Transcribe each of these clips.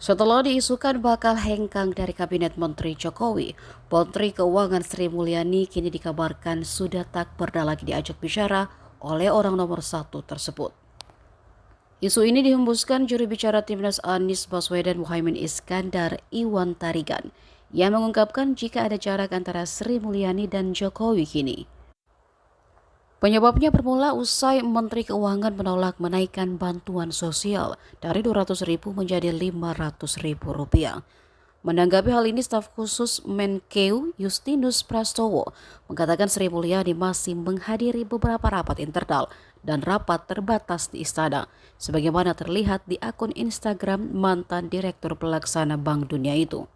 Setelah diisukan bakal hengkang dari Kabinet Menteri Jokowi, Menteri Keuangan Sri Mulyani kini dikabarkan sudah tak pernah lagi diajak bicara oleh orang nomor satu tersebut. Isu ini dihembuskan juru bicara Timnas Anies Baswedan Muhaimin Iskandar Iwan Tarigan yang mengungkapkan jika ada jarak antara Sri Mulyani dan Jokowi kini. Penyebabnya bermula usai Menteri Keuangan menolak menaikkan bantuan sosial dari Rp200.000 menjadi Rp500.000. Menanggapi hal ini, staf khusus Menkeu Justinus Prastowo mengatakan Sri Mulyani masih menghadiri beberapa rapat internal dan rapat terbatas di istana, sebagaimana terlihat di akun Instagram mantan Direktur Pelaksana Bank Dunia itu.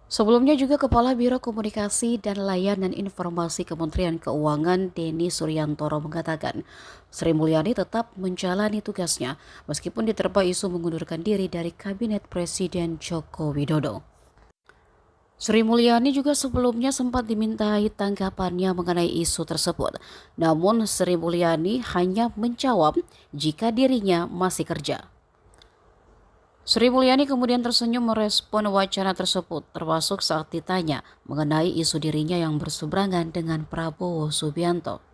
Sebelumnya juga Kepala Biro Komunikasi dan Layanan Informasi Kementerian Keuangan Denny Suryantoro mengatakan Sri Mulyani tetap menjalani tugasnya meskipun diterpa isu mengundurkan diri dari Kabinet Presiden Joko Widodo. Sri Mulyani juga sebelumnya sempat dimintai tanggapannya mengenai isu tersebut. Namun Sri Mulyani hanya menjawab jika dirinya masih kerja. Sri Mulyani kemudian tersenyum merespon wacana tersebut, termasuk saat ditanya mengenai isu dirinya yang berseberangan dengan Prabowo Subianto.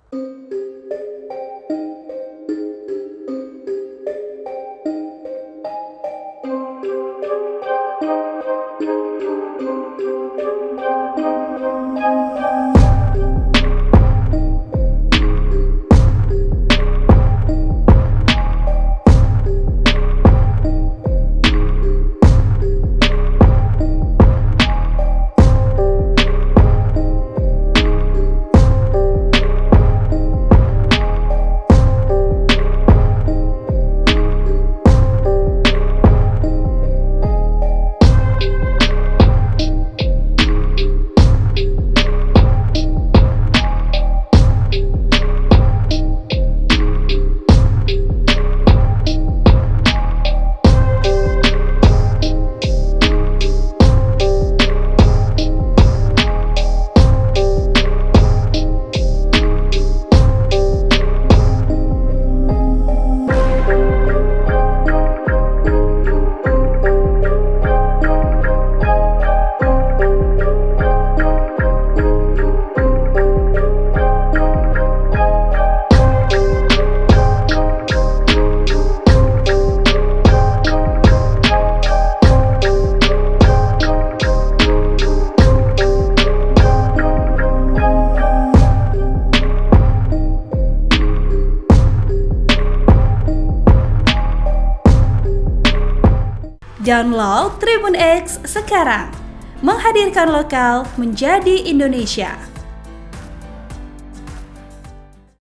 Download Tribun X sekarang, menghadirkan lokal menjadi Indonesia.